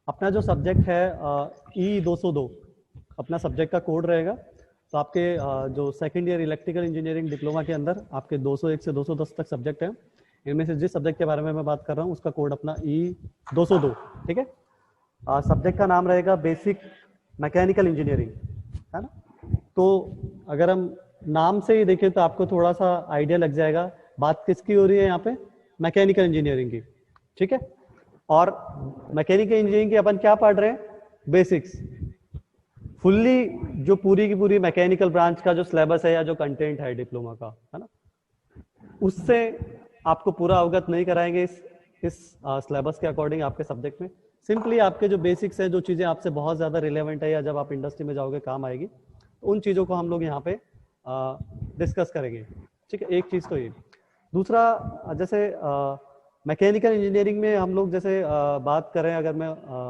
अपना जो सब्जेक्ट है E202 अपना सब्जेक्ट का कोड रहेगा। तो आपके जो second year electrical engineering diploma के अंदर आपके 201 से 210 तक सब्जेक्ट हैं। इनमें से जिस सब्जेक्ट के बारे में मैं बात कर रहा हूँ उसका कोड अपना E202, ठीक है। सब्जेक्ट का नाम रहेगा बेसिक मैकेनिकल इंजीनियरिंग, है ना। तो अगर हम नाम से ही देखें तो आपको थोड़ा सा आइडिया लग जाएगा बात किसकी हो रही है यहाँ पे, मैकेनिकल इंजीनियरिंग की, ठीक है। और मैकेनिकल इंजीनियरिंग की अपन क्या पढ़ रहे हैं, बेसिक्स। फुल्ली जो पूरी की पूरी मैकेनिकल ब्रांच का जो सिलेबस है या जो कंटेंट है डिप्लोमा का, है ना, उससे आपको पूरा अवगत नहीं कराएंगे इस सिलेबस के अकॉर्डिंग आपके सब्जेक्ट में। सिंपली आपके जो बेसिक्स है, जो चीज़ें आपसे बहुत ज़्यादा रिलेवेंट है या जब आप इंडस्ट्री में जाओगे काम आएगी, तो उन चीज़ों को हम लोग यहाँ पे डिस्कस करेंगे, ठीक है। एक चीज़ तो ये। दूसरा, जैसे मैकेनिकल इंजीनियरिंग में हम लोग जैसे बात करें, अगर मैं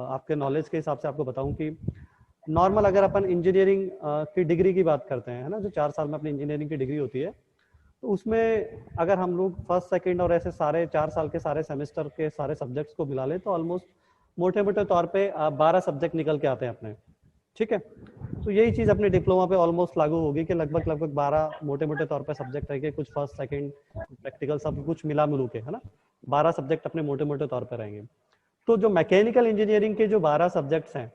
आपके नॉलेज के हिसाब से आपको बताऊं कि नॉर्मल अगर अपन इंजीनियरिंग की डिग्री की बात करते हैं, है ना, जो 4 साल में अपनी इंजीनियरिंग की डिग्री होती है, तो उसमें अगर हम लोग फर्स्ट सेकंड और ऐसे सारे 4 साल के सारे सेमेस्टर के सारे सब्जेक्ट्स को मिला लें तो ऑलमोस्ट मोटे मोटे तौर पे 12 सब्जेक्ट निकल के आते हैं अपने, ठीक है। तो यही चीज़ अपने डिप्लोमा पे ऑलमोस्ट लागू होगी कि लगभग 12 मोटे मोटे तौर पे सब्जेक्ट रहेंगे, कुछ फर्स्ट सेकंड प्रैक्टिकल सब कुछ मिला मिलू के, है ना, 12 सब्जेक्ट अपने मोटे मोटे तौर पे रहेंगे। तो जो मैकेनिकल इंजीनियरिंग के जो 12 सब्जेक्ट्स हैं,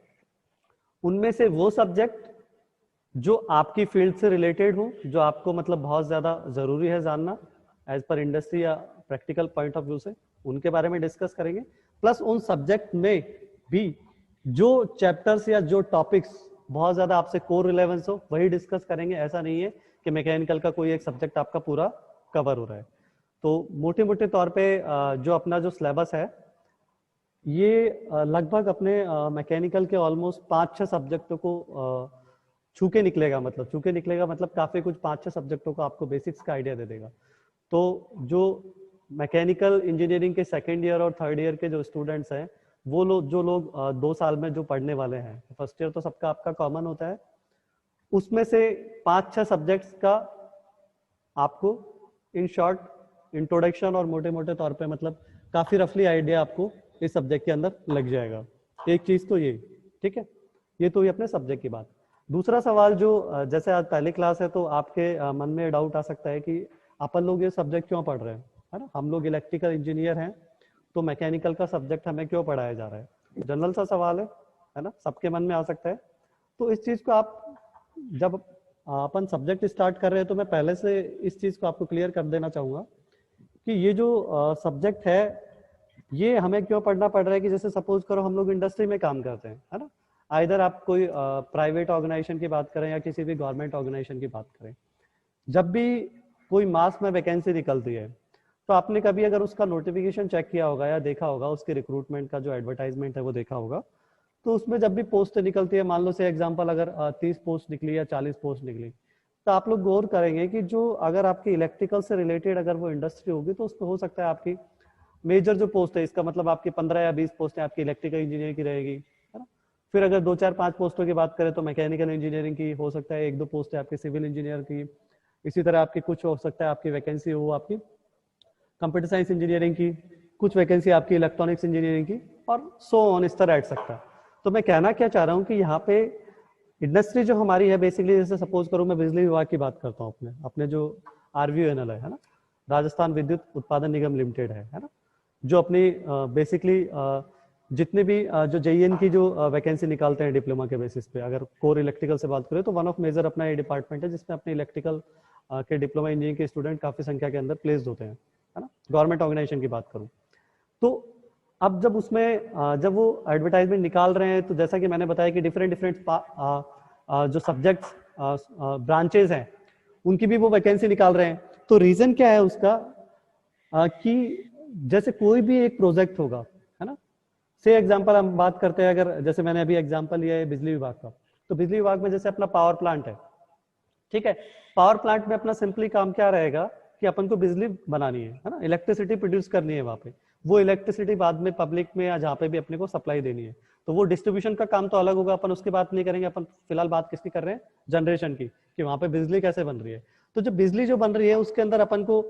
उनमें से वो सब्जेक्ट जो आपकी फील्ड से रिलेटेड हो, जो आपको मतलब बहुत ज़्यादा ज़रूरी है जानना एज पर इंडस्ट्री या प्रैक्टिकल पॉइंट ऑफ व्यू से, उनके बारे में डिस्कस करेंगे। प्लस उन सब्जेक्ट में भी जो चैप्टर्स या जो टॉपिक्स बहुत ज़्यादा आपसे कोर रिलेवेंस हो वही डिस्कस करेंगे। ऐसा नहीं है कि मैकेनिकल का कोई एक सब्जेक्ट आपका पूरा कवर हो रहा है। तो मोटे मोटे तौर पे जो अपना जो सिलेबस है ये लगभग अपने मैकेनिकल के ऑलमोस्ट 5-6 सब्जेक्टों को छू के निकलेगा, मतलब काफ़ी कुछ 5-6 सब्जेक्टों को आपको बेसिक्स का आइडिया दे देगा। तो जो मैकेनिकल इंजीनियरिंग के सेकेंड ईयर और थर्ड ईयर के जो स्टूडेंट्स हैं, वो लोग जो लोग 2 साल में जो पढ़ने वाले हैं, फर्स्ट ईयर तो सबका आपका कॉमन होता है, उसमें से 5-6 सब्जेक्ट्स का आपको इन शॉर्ट इंट्रोडक्शन और मोटे मोटे तौर पे मतलब काफ़ी रफली आइडिया आपको इस सब्जेक्ट के अंदर लग जाएगा। एक चीज़ तो ये, ठीक है, ये तो ये अपने सब्जेक्ट की बात। दूसरा सवाल जो जैसे आज पहली क्लास है तो आपके मन में डाउट आ सकता है कि अपन लोग ये सब्जेक्ट क्यों पढ़ रहे हैं, है ना, हम लोग इलेक्ट्रिकल इंजीनियर हैं तो मैकेनिकल का सब्जेक्ट हमें क्यों पढ़ाया जा रहा है। जनरल सा सवाल है ना, सबके मन में आ सकता है। तो इस चीज़ को आप जब अपन सब्जेक्ट स्टार्ट कर रहे हैं तो मैं पहले से इस चीज़ को आपको क्लियर कर देना चाहूँगा कि ये जो सब्जेक्ट है ये हमें क्यों पढ़ना पड़ रहा है कि जैसे सपोज करो हम लोग इंडस्ट्री में काम करते हैं, है ना, आइदर आप कोई प्राइवेट ऑर्गेनाइजेशन की बात करें या किसी भी गवर्नमेंट ऑर्गेनाइजेशन की बात करें, जब भी कोई मास में वैकेंसी निकलती है तो आपने कभी अगर उसका नोटिफिकेशन चेक किया होगा या देखा होगा, उसके रिक्रूटमेंट का जो एडवर्टाइजमेंट है वो देखा होगा, तो उसमें जब भी पोस्ट निकलती है, मान लो से एग्जांपल अगर 30 पोस्ट निकली या 40 पोस्ट निकली, तो आप लोग गौर करेंगे कि जो अगर आपकी इलेक्ट्रिकल से रिलेटेड अगर वो इंडस्ट्री होगी तो उसमें हो सकता है आपकी मेजर जो पोस्ट है, इसका मतलब आपकी 15 या 20 पोस्टें आपकी इलेक्ट्रिकल इंजीनियर की रहेगी, है ना। फिर अगर 2-4-5 पोस्टों की बात करें तो मैकेनिकल इंजीनियरिंग की हो सकता है, 1-2 पोस्ट है आपकी सिविल इंजीनियर की, इसी तरह आपकी कुछ हो सकता है आपकी वैकेंसी हो आपकी कंप्यूटर साइंस इंजीनियरिंग की, कुछ वैकेंसी आपकी इलेक्ट्रॉनिक्स इंजीनियरिंग की, और सो ऑन इस तरह ऐड सकता है। तो मैं कहना क्या चाह रहा हूँ कि यहाँ पे इंडस्ट्री जो हमारी है बेसिकली, जैसे सपोज करो मैं बिजली विभाग की बात करता हूँ, अपने जो RVNL है ना, राजस्थान विद्युत उत्पादन निगम लिमिटेड है ना, जो अपनी बेसिकली जितने भी जो JEN की जो वैकेंसी निकालते हैं डिप्लोमा के बेसिस पे, अगर कोर इलेक्ट्रिकल से बात करें तो वन ऑफ मेजर अपना ये डिपार्टमेंट है जिसमें अपने इलेक्ट्रिकल के डिप्लोमा इंजीनियरिंग के स्टूडेंट काफी संख्या के अंदर प्लेस्ड होते हैं, है ना, गवर्नमेंट ऑर्गेनाइजेशन की बात करूं तो। अब जब उसमें जब वो एडवर्टाइजमेंट निकाल रहे हैं तो जैसा कि मैंने बताया कि डिफरेंट जो सब्जेक्ट्स ब्रांचेज हैं उनकी भी वो वैकेंसी निकाल रहे हैं। तो रीजन क्या है उसका कि जैसे कोई भी एक प्रोजेक्ट होगा, है ना, से एग्जांपल हम बात करते हैं, अगर जैसे मैंने अभी एग्जांपल लिया है बिजली विभाग का, तो बिजली विभाग में जैसे अपना पावर प्लांट है, ठीक है, पावर प्लांट में अपना सिंपली काम क्या रहेगा कि अपन को बिजली बनानी है ना, इलेक्ट्रिसिटी प्रोड्यूस करनी है वहां पे, वो इलेक्ट्रिसिटी बाद में पब्लिक में या जहाँ पे भी अपने को सप्लाई देनी है, तो वो डिस्ट्रीब्यूशन का काम तो अलग होगा, अपन उसकी बात नहीं करेंगे। अपन फिलहाल बात किसकी कर रहे हैं, जनरेशन की, कि वहां पे बिजली कैसे बन रही है। तो जो बिजली जो बन रही है उसके अंदर अपन को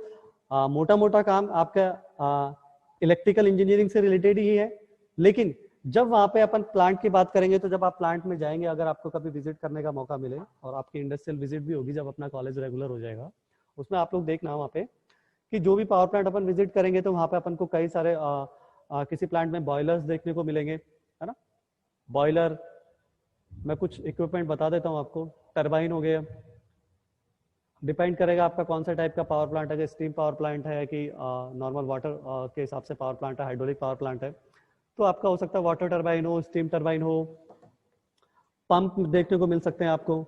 मोटा मोटा काम आपका इलेक्ट्रिकल इंजीनियरिंग से रिलेटेड ही है, लेकिन जब वहाँ पे अपन प्लांट की बात करेंगे, तो जब आप प्लांट में जाएंगे, अगर आपको कभी विजिट करने का मौका मिले, और आपकी इंडस्ट्रियल विजिट भी होगी जब अपना कॉलेज रेगुलर हो जाएगा, उसमें आप लोग देखना वहाँ पे कि जो भी पावर प्लांट अपन विजिट करेंगे, तो वहाँ पे अपन को कई सारे किसी प्लांट में बॉयलर्स देखने को मिलेंगे, है ना। बॉयलर, मैं कुछ इक्विपमेंट बता देता हूँ आपको। टरबाइन हो गया, डिपेंड करेगा आपका कौन सा टाइप का पावर प्लांट है, स्टीम पावर प्लांट है कि नॉर्मल वाटर के हिसाब से पावर प्लांट है, हाइड्रोलिक पावर प्लांट है, तो आपका हो सकता है वाटर टरबाइन हो, स्टीम टरबाइन हो, पंप देखने को मिल सकते हैं आपको,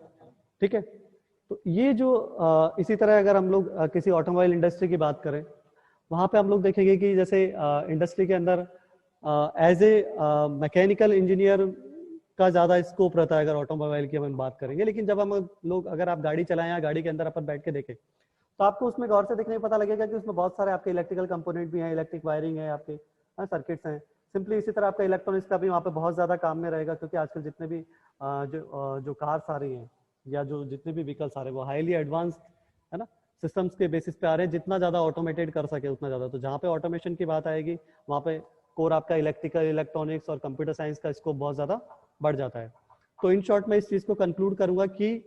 ठीक है। तो ये जो इसी तरह अगर हम लोग किसी ऑटोमोबाइल इंडस्ट्री की बात करें, वहाँ पे हम लोग देखेंगे कि जैसे इंडस्ट्री के अंदर एज ए मैकेनिकल इंजीनियर का ज़्यादा स्कोप रहता है अगर ऑटोमोबाइल की हम बात करेंगे। लेकिन जब हम लोग, अगर आप गाड़ी चलाएं या गाड़ी के अंदर अपन बैठ के देखें, तो आपको उसमें गौर से देखने में पता लगेगा कि उसमें बहुत सारे आपके इलेक्ट्रिकल कंपोनेंट भी हैं, इलेक्ट्रिक वायरिंग है, आपके सर्किट्स हैं। सिंपली इसी तरह आपका इलेक्ट्रॉनिक्स का भी वहाँ पे बहुत ज़्यादा काम में रहेगा, क्योंकि आजकल जितने भी जो कार्स आ रही हैं या जो जितने भी व्हीकल्स आ रहे हैं, वो हाईली एडवांस्ड, है ना, सिस्टम्स के बेसिस पे आ रहे हैं। जितना ज़्यादा ऑटोमेटेड कर सके उतना ज़्यादा, तो जहाँ पे ऑटोमेशन की बात आएगी, वहाँ पे कोर आपका इलेक्ट्रिकल, इलेक्ट्रॉनिक्स और कंप्यूटर साइंस का स्कोप बहुत ज़्यादा बढ़ जाता है। तो इन शॉर्ट मैं इस चीज़ को कंक्लूड करूँगा कि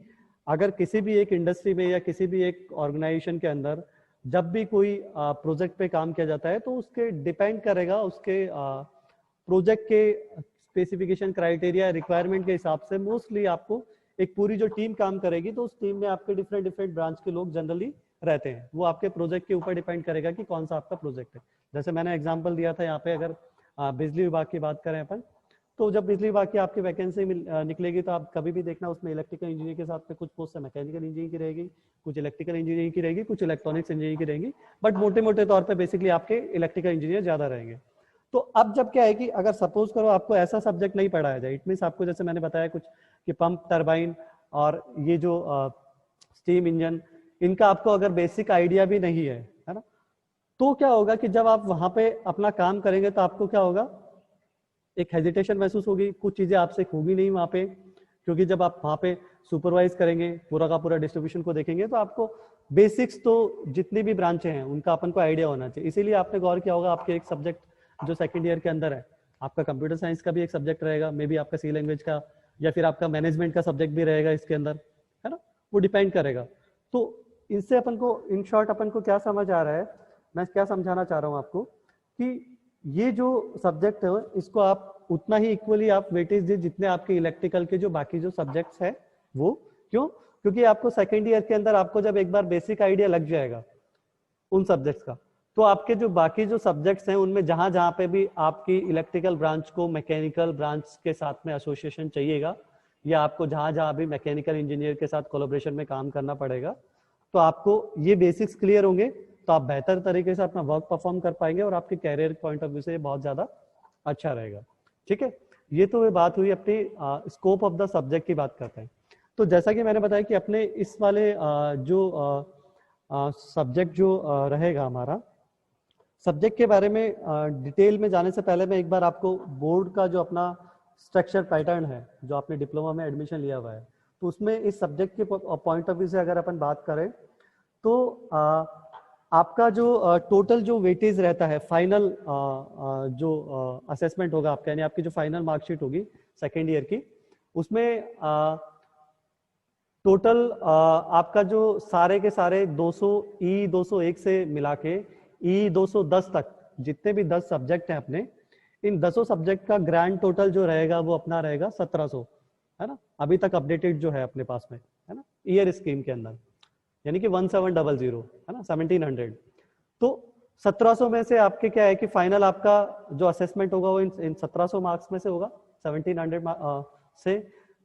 अगर किसी भी एक इंडस्ट्री में या किसी भी एक ऑर्गेनाइजेशन के अंदर जब भी कोई प्रोजेक्ट पे काम किया जाता है, तो उसके डिपेंड करेगा उसके प्रोजेक्ट के स्पेसिफिकेशन, क्राइटेरिया, रिक्वायरमेंट के हिसाब से मोस्टली आपको एक पूरी जो टीम काम करेगी, तो उस टीम में आपके डिफरेंट डिफरेंट ब्रांच के लोग जनरली रहते हैं। वो आपके प्रोजेक्ट के ऊपर डिपेंड करेगा कि कौन सा आपका प्रोजेक्ट है। जैसे मैंने एग्जांपल दिया था यहाँ पे, अगर बिजली विभाग की बात करें अपन, तो जब बिजली विभाग की आपकी वैकेंसी निकलेगी, तो आप कभी भी देखना उसमें इलेक्ट्रिकल इंजीनियर के साथ में कुछ पोस्ट है मैकेनिकल इंजीनियरिंग की रहेगी, कुछ इलेक्ट्रिकल इंजीनियरिंग की रहेगी, कुछ इलेक्ट्रॉनिक्स इंजीनियरिंग की रहेगी, बट मोटे मोटे तौर पर बेसिकली आपके इलेक्ट्रिकल इंजीनियर ज्यादा रहेंगे। तो अब जब क्या है कि अगर सपोज करो आपको ऐसा सब्जेक्ट नहीं पढ़ाया जाए, इट मीन्स आपको, जैसे मैंने बताया कुछ कि पंप, टरबाइन और ये जो स्टीम इंजन, इनका आपको अगर बेसिक आइडिया भी नहीं है ना, तो क्या होगा कि जब आप वहां पे अपना काम करेंगे, तो आपको क्या होगा, एक हेजिटेशन महसूस होगी, कुछ चीजें आपसे होगी नहीं वहां पे, क्योंकि जब आप वहां पे सुपरवाइज करेंगे, पूरा का पूरा डिस्ट्रीब्यूशन को देखेंगे, तो आपको बेसिक्स तो जितनी भी ब्रांचें हैं उनका अपन को आइडिया होना चाहिए। इसीलिए आपने गौर किया होगा, आपके एक सब्जेक्ट जो सेकंड ईयर के अंदर है, आपका कंप्यूटर साइंस का भी एक सब्जेक्ट रहेगा, मे बी आपका सी लैंग्वेज का या फिर आपका मैनेजमेंट का सब्जेक्ट भी रहेगा इसके अंदर, है ना, वो डिपेंड करेगा। तो इससे अपन को इन शॉर्ट अपन को क्या समझ आ रहा है, मैं क्या समझाना चाह रहा हूँ आपको, कि ये जो सब्जेक्ट है इसको आप उतना ही इक्वली आप वेटेज दे जितने आपके इलेक्ट्रिकल के जो बाकी जो सब्जेक्ट्स है वो। क्यों? क्योंकि आपको सेकेंड ईयर के अंदर आपको जब एक बार बेसिक आइडिया लग जाएगा उन सब्जेक्ट्स का, तो आपके जो बाकी जो सब्जेक्ट्स हैं उनमें जहां जहां पे भी आपकी इलेक्ट्रिकल ब्रांच को मैकेनिकल ब्रांच के साथ में एसोसिएशन चाहिएगा, या आपको जहां जहां भी मैकेनिकल इंजीनियर के साथ कोलैबोरेशन में काम करना पड़ेगा, तो आपको ये बेसिक्स क्लियर होंगे, तो आप बेहतर तरीके से अपना वर्क परफॉर्म कर पाएंगे और आपके कैरियर पॉइंट ऑफ व्यू से बहुत ज्यादा अच्छा रहेगा। ठीक है, ये तो बात हुई अपनी स्कोप ऑफ द सब्जेक्ट की बात करते हैं। तो जैसा कि मैंने बताया कि अपने इस वाले जो सब्जेक्ट जो रहेगा हमारा, सब्जेक्ट के बारे में डिटेल में जाने से पहले मैं एक बार आपको बोर्ड का जो अपना स्ट्रक्चर पैटर्न है, जो आपने डिप्लोमा में एडमिशन लिया हुआ है, तो उसमें इस सब्जेक्ट के पॉइंट ऑफ व्यू से अगर अपन बात करें, तो आपका जो टोटल जो वेटेज रहता है, फाइनल जो असेसमेंट होगा आपका, यानी आपकी जो फाइनल मार्कशीट होगी सेकेंड ईयर की, उसमें टोटल आपका जो सारे के सारे 200 201 से मिला के E210 तक जितने भी 10 सब्जेक्ट हैं अपने, इन 10 सब्जेक्ट का ग्रैंड टोटल जो रहेगा वो अपना रहेगा 1700, है ना, अभी तक अपडेटेड जो है अपने पास में, है ना, ईयर स्कीम के अंदर, यानी कि 1700, है ना, 1700। तो 1700 में से आपके क्या है कि फाइनल आपका जो असेसमेंट होगा वो इन 1700 मार्क्स में से होगा, 1700 से।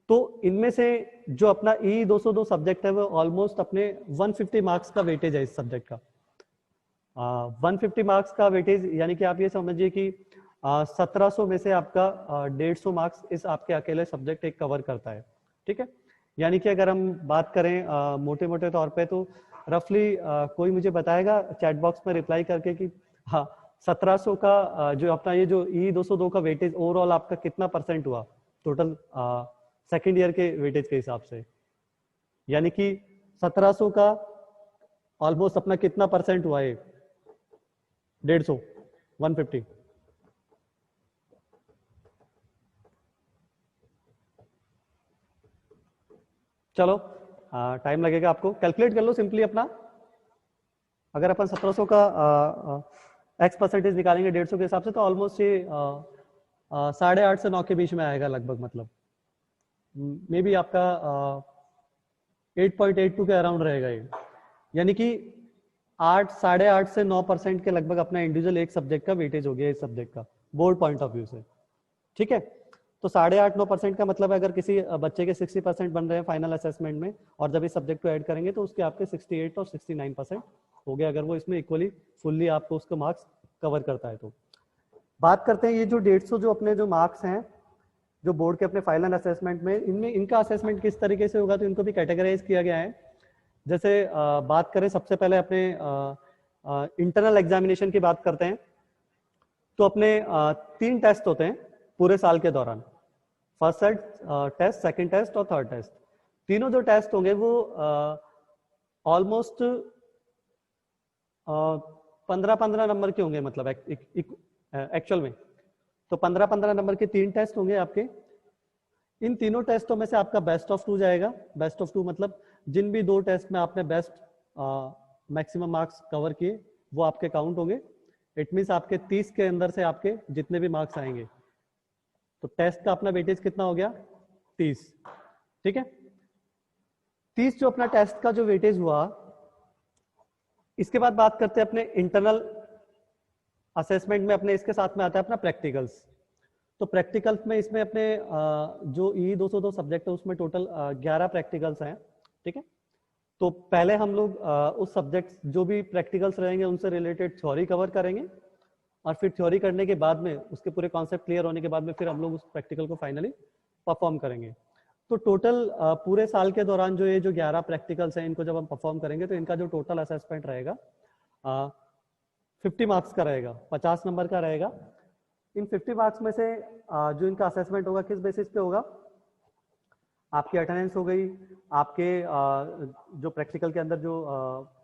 तो इनमें से जो अपना E202 सब्जेक्ट है वो ऑलमोस्ट अपने 150 मार्क्स का वेटेज है इस सब्जेक्ट का। 150 मार्क्स का वेटेज, यानी कि आप ये समझिए कि 1700 में से आपका 150 मार्क्स इस आपके अकेले सब्जेक्ट एक कवर करता है। ठीक है, यानी कि अगर हम बात करें मोटे मोटे तौर पे, तो रफली कोई मुझे बताएगा चैट बॉक्स में रिप्लाई करके कि हाँ 1700 का जो अपना ये जो E202 का वेटेज ओवरऑल आपका कितना परसेंट हुआ टोटल सेकेंड ईयर के वेटेज के हिसाब से, यानी कि 1700 का ऑलमोस्ट अपना कितना परसेंट हुआ है? 150, 150। चलो टाइम लगेगा आपको, कैलकुलेट कर लो सिंपली अपना। अगर अपन 1700 का एक्स परसेंटेज निकालेंगे 150 के हिसाब से, तो ऑलमोस्ट ये 8:30 से 9 के बीच में आएगा लगभग, मतलब मे बी आपका 8.82 के अराउंड रहेगा ये। यानी कि 8-8.5 से 9% के लगभग अपना इंडिविजुअल एक सब्जेक्ट का वेटेज हो गया इस सब्जेक्ट का, बोर्ड पॉइंट ऑफ व्यू से। ठीक है, तो 8.5-9% का मतलब है अगर किसी बच्चे के 60% बन रहे हैं फाइनल असेसमेंट में, और जब इस सब्जेक्ट को ऐड करेंगे तो उसके आपके 68 और 69% हो गया, अगर वो इसमें इक्वली फुल्ली आपको उसका मार्क्स कवर करता है। तो बात करते हैं ये जो 150 जो अपने जो मार्क्स हैं जो बोर्ड के अपने फाइनल असेसमेंट में, इनमें इनका असेसमेंट किस तरीके से होगा, तो इनको भी कैटेगराइज किया गया है। जैसे बात करें सबसे पहले अपने इंटरनल एग्जामिनेशन की बात करते हैं, तो अपने 3 टेस्ट होते हैं पूरे साल के दौरान, फर्स्ट टेस्ट, सेकंड टेस्ट और थर्ड टेस्ट। तीनों जो टेस्ट होंगे वो ऑलमोस्ट 15-15 नंबर के होंगे, मतलब एक्चुअल में तो 15-15 नंबर के 3 टेस्ट होंगे आपके। इन तीनों टेस्टों में से आपका बेस्ट ऑफ 2 जाएगा। बेस्ट ऑफ 2 मतलब जिन भी 2 टेस्ट में आपने बेस्ट मैक्सिमम मार्क्स कवर किए वो आपके काउंट होंगे। इट मीन्स आपके 30 के अंदर से आपके जितने भी मार्क्स आएंगे, तो टेस्ट का अपना वेटेज कितना हो गया, 30। ठीक है, 30 जो अपना टेस्ट का जो वेटेज हुआ। इसके बाद बात करते हैं अपने इंटरनल असेसमेंट में, अपने इसके साथ में आता है अपना प्रैक्टिकल्स। तो प्रैक्टिकल्स में इसमें अपने जो E202 सब्जेक्ट है उसमें टोटल 11 प्रैक्टिकल्स हैं। ठीक है, तो पहले हम लोग उस सब्जेक्ट जो भी प्रैक्टिकल्स रहेंगे उनसे रिलेटेड थ्योरी कवर करेंगे, और फिर थ्योरी करने के बाद में उसके पूरे कॉन्सेप्ट क्लियर होने के बाद में फिर हम लोग उस प्रैक्टिकल को फाइनली परफॉर्म करेंगे। तो टोटल पूरे साल के दौरान जो ये जो 11 प्रैक्टिकल्स हैं इनको जब हम परफॉर्म करेंगे तो इनका जो टोटल असेसमेंट रहेगा 50 मार्क्स का रहेगा, 50 नंबर का रहेगा। इन 50 मार्क्स में से जो इनका असेसमेंट होगा किस बेसिस पे होगा, आपकी अटेंडेंस हो गई, आपके जो प्रैक्टिकल के अंदर जो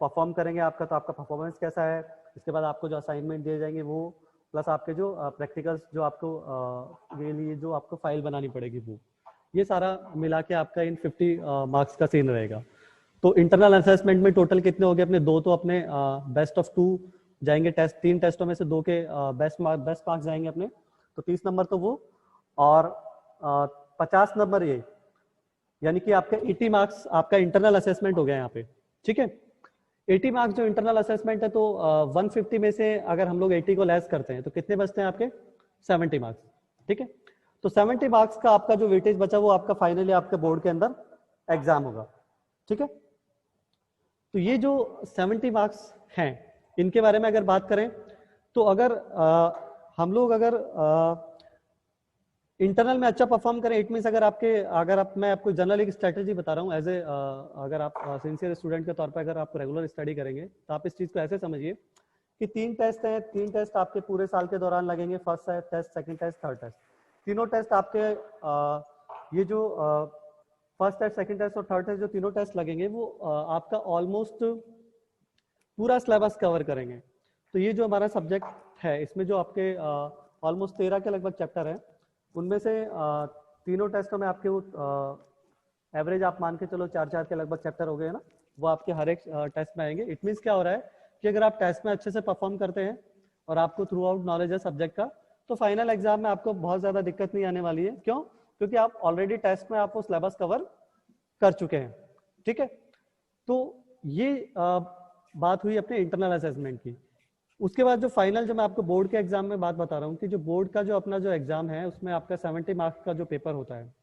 परफॉर्म करेंगे आपका, तो आपका परफॉर्मेंस कैसा है, इसके बाद आपको जो असाइनमेंट दिए जाएंगे वो, प्लस आपके जो प्रैक्टिकल्स जो आपको के लिए जो आपको फाइल बनानी पड़ेगी वो, ये सारा मिला के आपका इन 50 मार्क्स का सीन रहेगा। तो इंटरनल असेसमेंट में टोटल कितने हो गए अपने, 2 तो अपने बेस्ट ऑफ 2 जाएंगे टेस्ट, 3 टेस्टों में से 2 के बेस्ट मार्क्स जाएंगे अपने, तो 30 नंबर तो वो, और 50 नंबर ये, यानी कि आपका 80 मार्क्स आपका इंटरनल असेसमेंट हो गया यहाँ पे। ठीक है, 80 मार्क्स जो इंटरनल असेसमेंट है, तो 150 में से अगर हम लोग 80 को लेस करते हैं तो कितने बचते हैं आपके, 70 मार्क्स। ठीक है, तो 70 मार्क्स का आपका जो वेटेज बचा वो आपका फाइनली आपके बोर्ड के अंदर एग्जाम होगा। ठीक है, तो ये जो 70 मार्क्स हैं इनके बारे में अगर बात करें तो अगर हम लोग अगर इंटरनल में अच्छा परफॉर्म करें, इट मीन्स मैं आपको जनरल एक स्ट्रेटेजी बता रहा हूँ एज ए, अगर आप सिंसियर स्टूडेंट के तौर पर अगर आप रेगुलर स्टडी करेंगे तो आप इस चीज को ऐसे समझिए कि 3 टेस्ट हैं, 3 टेस्ट आपके पूरे साल के दौरान लगेंगे, first test, second test, third test. तीनों टेस्ट आपके ये जो फर्स्ट टेस्ट, सेकंड टेस्ट और थर्ड टेस्ट जो तीनों टेस्ट लगेंगे वो आपका ऑलमोस्ट पूरा सिलेबस कवर करेंगे। तो ये जो हमारा सब्जेक्ट है इसमें जो आपके ऑलमोस्ट 13 के लगभग चैप्टर हैं, उनमें से तीनों टेस्टों में आपके वो एवरेज आप मान के चलो 4-4 के लगभग चैप्टर हो गए ना, वो आपके हर एक टेस्ट में आएंगे। इट मीन्स क्या हो रहा है कि अगर आप टेस्ट में अच्छे से परफॉर्म करते हैं और आपको थ्रू आउट नॉलेज है सब्जेक्ट का, तो फाइनल एग्जाम में आपको बहुत ज्यादा दिक्कत नहीं आने वाली है। क्यों? क्योंकि आप ऑलरेडी टेस्ट में आप वो सिलेबस कवर कर चुके हैं। ठीक है, तो ये बात हुई अपने इंटरनल असेसमेंट की। उसके बाद जो फाइनल, जो मैं आपको बोर्ड के एग्जाम में बात बता रहा हूँ कि जो बोर्ड का जो अपना जो एग्जाम है उसमें आपका 70 मार्क्स का जो पेपर होता है,